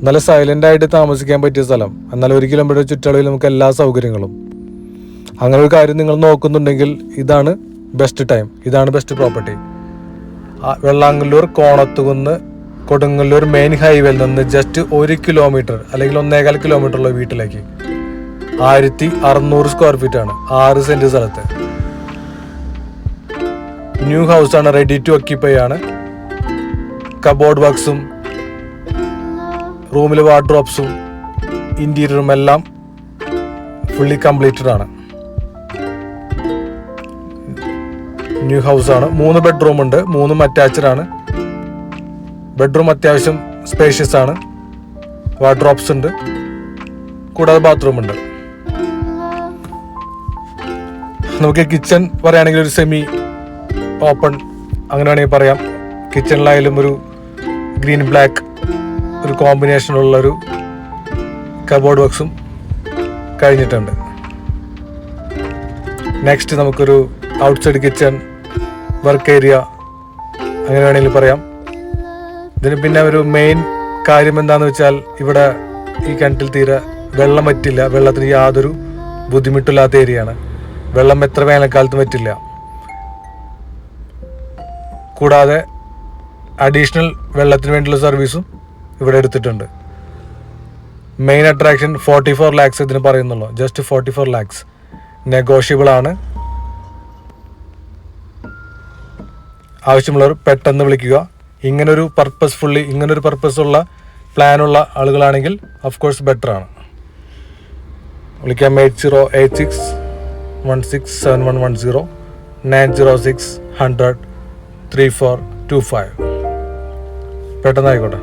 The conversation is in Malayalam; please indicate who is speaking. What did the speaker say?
Speaker 1: നല്ല സൈലൻ്റ് ആയിട്ട് താമസിക്കാൻ പറ്റിയ സ്ഥലം, എന്നാൽ 1 കിലോമീറ്റർ ചുറ്റളവിൽ നമുക്ക് എല്ലാ സൗകര്യങ്ങളും. അങ്ങനെ ഒരു കാര്യം നിങ്ങൾ നോക്കുന്നുണ്ടെങ്കിൽ ഇതാണ് ബെസ്റ്റ് ടൈം, ഇതാണ് best property. Vellangallur Konathukunnu Kodungallur main ഹൈവേയിൽ നിന്ന് ജസ്റ്റ് 1 കിലോമീറ്റർ അല്ലെങ്കിൽ 1.25 കിലോമീറ്റർ ഉള്ള വീട്ടിലേക്ക് 1600 സ്ക്വയർ ഫീറ്റ് ആണ്, 6 സെന്റ് സ്ഥലത്ത്. ന്യൂ ഹൗസ് ആണ്, റെഡി ടു ഒക്യുപ്പൈ ആണ്. കബോർഡ് വർക്ക്സും റൂമിൽ വാർഡ്രോബ്സും ഇന്റീരിയറും എല്ലാം ഫുള്ളി കംപ്ലീറ്റഡ് ആണ്. ന്യൂ ഹൗസ് ആണ്. 3 ബെഡ്റൂം ഉണ്ട്, 3 അറ്റാച്ച്ഡ് ആണ്. ബെഡ്റൂം അത്യാവശ്യം സ്പേഷ്യസ് ആണ്, വാർഡ്രോബ്സ് ഉണ്ട്, കൂടാതെ ബാത്റൂം ഉണ്ട്. നമുക്ക് കിച്ചൺ പറയുകയാണെങ്കിൽ ഒരു സെമി ഓപ്പൺ അങ്ങനെ വേണമെങ്കിൽ പറയാം. കിച്ചണിലായാലും ഒരു ഗ്രീൻ ബ്ലാക്ക് ഒരു കോമ്പിനേഷനുള്ളൊരു കബോർഡ് വർക്ക്സും കഴിഞ്ഞിട്ടുണ്ട്. നെക്സ്റ്റ് നമുക്കൊരു ഔട്ട്സൈഡ് കിച്ചൺ വർക്ക് ഏരിയ അങ്ങനെ വേണമെങ്കിൽ പറയാം. ഇതിന് പിന്നെ ഒരു മെയിൻ കാര്യം എന്താണെന്ന് വെച്ചാൽ ഇവിടെ ഈ കിണറ്റിൽ തീരെ വെള്ളം പറ്റില്ല, വെള്ളത്തിന് യാതൊരു ബുദ്ധിമുട്ടില്ലാത്ത ഏരിയയാണ്. വെള്ളം എത്ര വേനൽക്കാലത്തും പറ്റില്ല. കൂടാതെ അഡീഷണൽ വെള്ളത്തിന് വേണ്ടിയുള്ള സർവീസും ഇവിടെ എടുത്തിട്ടുണ്ട്. മെയിൻ അട്രാക്ഷൻ 44 lakhs ഇതിന് പറയുന്നുള്ളൂ, ജസ്റ്റ് 44 lakhs. നെഗോഷ്യബിൾ ആണ്. ആവശ്യമുള്ളവർ പെട്ടെന്ന് വിളിക്കുക. ഇങ്ങനൊരു പർപ്പസുള്ള പ്ലാനുള്ള ആളുകളാണെങ്കിൽ ഓഫ് കോഴ്സ് ബെറ്റർ ആണ്. വിളിക്കാം 8086167110 906 100 3425. പെട്ടെന്നായിക്കോട്ടെ.